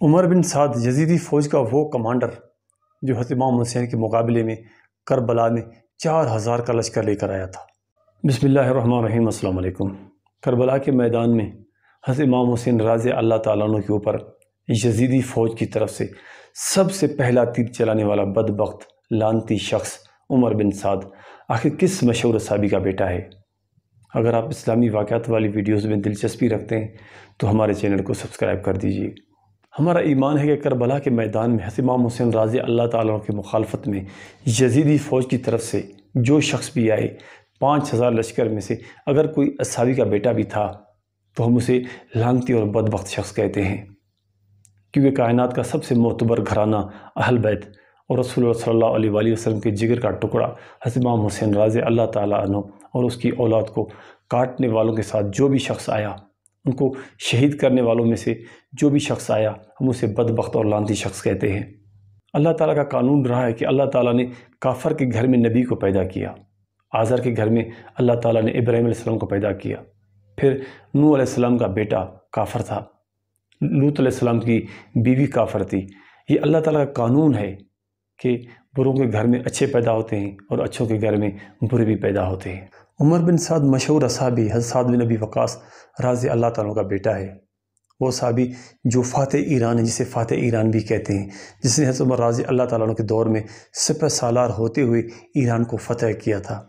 عمر بن سعد یزیدی فوج کا وہ کمانڈر جو حضرت امام حسین کے مقابلے میں کربلا میں 4000 کا لشکر لے کر آیا تھا۔ بسم اللہ الرحمن الرحیم۔ السلام علیکم۔ کربلا کے میدان میں حضرت امام حسین رضی اللہ تعالیٰ عنہ کے اوپر یزیدی فوج کی طرف سے سب سے پہلا تیر چلانے والا بدبخت لعنتی شخص عمر بن سعد آخر کس مشہور صحابی کا بیٹا ہے؟ اگر آپ اسلامی واقعات والی ویڈیوز میں دلچسپی رکھتے ہیں تو ہمارے چینل کو سبسکرائب کر دیجیے۔ ہمارا ایمان ہے کہ کربلا کے میدان میں حضرت امام حسین رضی اللہ تعالیٰ عنہ کی مخالفت میں یزیدی فوج کی طرف سے جو شخص بھی آئے، 5000 لشکر میں سے اگر کوئی صحابی کا بیٹا بھی تھا تو ہم اسے لعنتی اور بدبخت شخص کہتے ہیں، کیونکہ کائنات کا سب سے معتبر گھرانہ اہل بیت اور رسول اللہ صلی اللہ علیہ وآلہ وسلم کے جگر کا ٹکڑا حضرت امام حسین رضی اللہ تعالیٰ عنہ اور اس کی اولاد کو کاٹنے والوں کے ساتھ جو بھی شخص آیا، ان کو شہید کرنے والوں میں سے جو بھی شخص آیا، ہم اسے بدبخت اور لعنتی شخص کہتے ہیں۔ اللہ تعالیٰ کا قانون رہا ہے کہ اللہ تعالیٰ نے کافر کے گھر میں نبی کو پیدا کیا، آزر کے گھر میں اللہ تعالیٰ نے ابراہیم علیہ السلام کو پیدا کیا، پھر نوح علیہ السلام کا بیٹا کافر تھا، لوط علیہ السلام کی بیوی کافر تھی۔ یہ اللہ تعالیٰ کا قانون ہے کہ بروں کے گھر میں اچھے پیدا ہوتے ہیں اور اچھوں کے گھر میں برے بھی پیدا ہوتے ہیں۔ عمر بن سعد مشہور صحابی حضرت سعد بن ابی وقاص رضی اللہ تعالیٰ کا بیٹا ہے۔ وہ صحابی جو فاتح ایران ہے، جسے فاتح ایران بھی کہتے ہیں، جس نے حضرت عمر رضی اللہ تعالیٰ عنہ کے دور میں سپہ سالار ہوتے ہوئے ایران کو فتح کیا تھا۔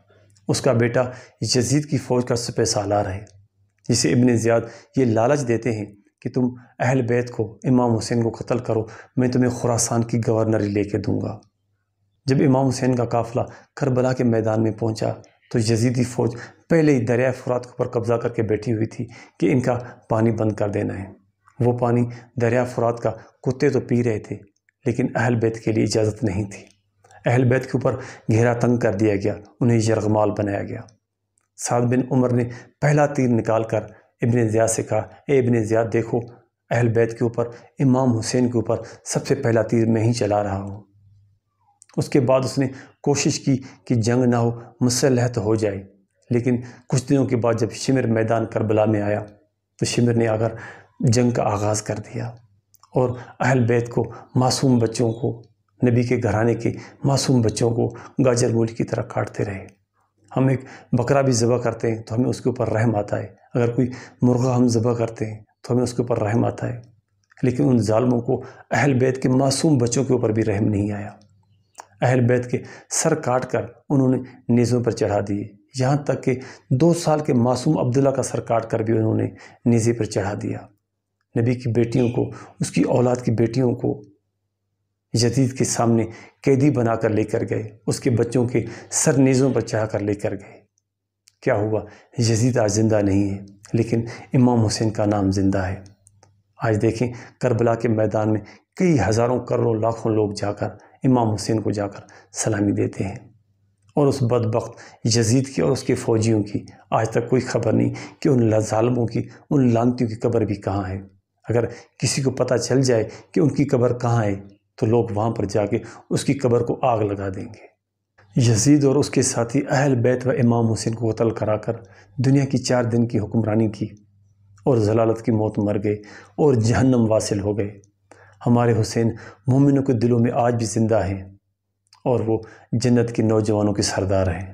اس کا بیٹا یزید کی فوج کا سپہ سالار ہے، جسے ابن زیاد یہ لالچ دیتے ہیں کہ تم اہل بیت کو، امام حسین کو قتل کرو، میں تمہیں خراسان کی گورنری لے کے دوں گا۔ جب امام حسین کا قافلہ کربلا کے میدان میں پہنچا تو یزیدی فوج پہلے ہی دریائے فرات کے اوپر قبضہ کر کے بیٹھی ہوئی تھی کہ ان کا پانی بند کر دینا ہے۔ وہ پانی دریائے فرات کا کتے تو پی رہے تھے، لیکن اہل بیت کے لیے اجازت نہیں تھی۔ اہل بیت کے اوپر گھیرا تنگ کر دیا گیا، انہیں یرغمال بنایا گیا۔ سعد بن عمر نے پہلا تیر نکال کر ابن زیاد سے کہا، اے ابن زیاد، دیکھو اہل بیت کے اوپر، امام حسین کے اوپر سب سے پہلا تیر میں ہی چلا رہا ہوں۔ اس کے بعد اس نے کوشش کی کہ جنگ نہ ہو، مسلح تو ہو جائے، لیکن کچھ دنوں کے بعد جب شمر میدان کربلا میں آیا تو شمر نے آ کر جنگ کا آغاز کر دیا اور اہل بیت کو، معصوم بچوں کو، نبی کے گھرانے کے معصوم بچوں کو گاجر مولی کی طرح کاٹتے رہے۔ ہم ایک بکرا بھی ذبح کرتے ہیں تو ہمیں اس کے اوپر رحم آتا ہے، اگر کوئی مرغا ہم ذبح کرتے ہیں تو ہمیں اس کے اوپر رحم آتا ہے، لیکن ان ظالموں کو اہل بیت کے معصوم بچوں کے اوپر بھی رحم نہیں آیا۔ اہل بیت کے سر کاٹ کر انہوں نے نیزوں پر چڑھا دیے، یہاں تک کہ 2 سال کے معصوم عبداللہ کا سر کاٹ کر بھی انہوں نے نیزے پر چڑھا دیا۔ نبی کی بیٹیوں کو، اس کی اولاد کی بیٹیوں کو یزید کے سامنے قیدی بنا کر لے کر گئے، اس کے بچوں کے سر نیزوں پر چڑھا کر لے کر گئے۔ کیا ہوا؟ یزید آج زندہ نہیں ہے، لیکن امام حسین کا نام زندہ ہے۔ آج دیکھیں کربلا کے میدان میں کئی ہزاروں کروڑوں لاکھوں لوگ جا کر امام حسین کو جا کر سلامی دیتے ہیں، اور اس بدبخت یزید کی اور اس کے فوجیوں کی آج تک کوئی خبر نہیں کہ ان ظالموں کی، ان لعنتیوں کی قبر بھی کہاں ہے۔ اگر کسی کو پتہ چل جائے کہ ان کی قبر کہاں ہے تو لوگ وہاں پر جا کے اس کی قبر کو آگ لگا دیں گے۔ یزید اور اس کے ساتھی اہل بیت و امام حسین کو قتل کرا کر دنیا کی 4 دن کی حکمرانی کی اور ضلالت کی موت مر گئے اور جہنم واصل ہو گئے۔ ہمارے حسین مومنوں کے دلوں میں آج بھی زندہ ہیں اور وہ جنت کے نوجوانوں کے سردار ہیں۔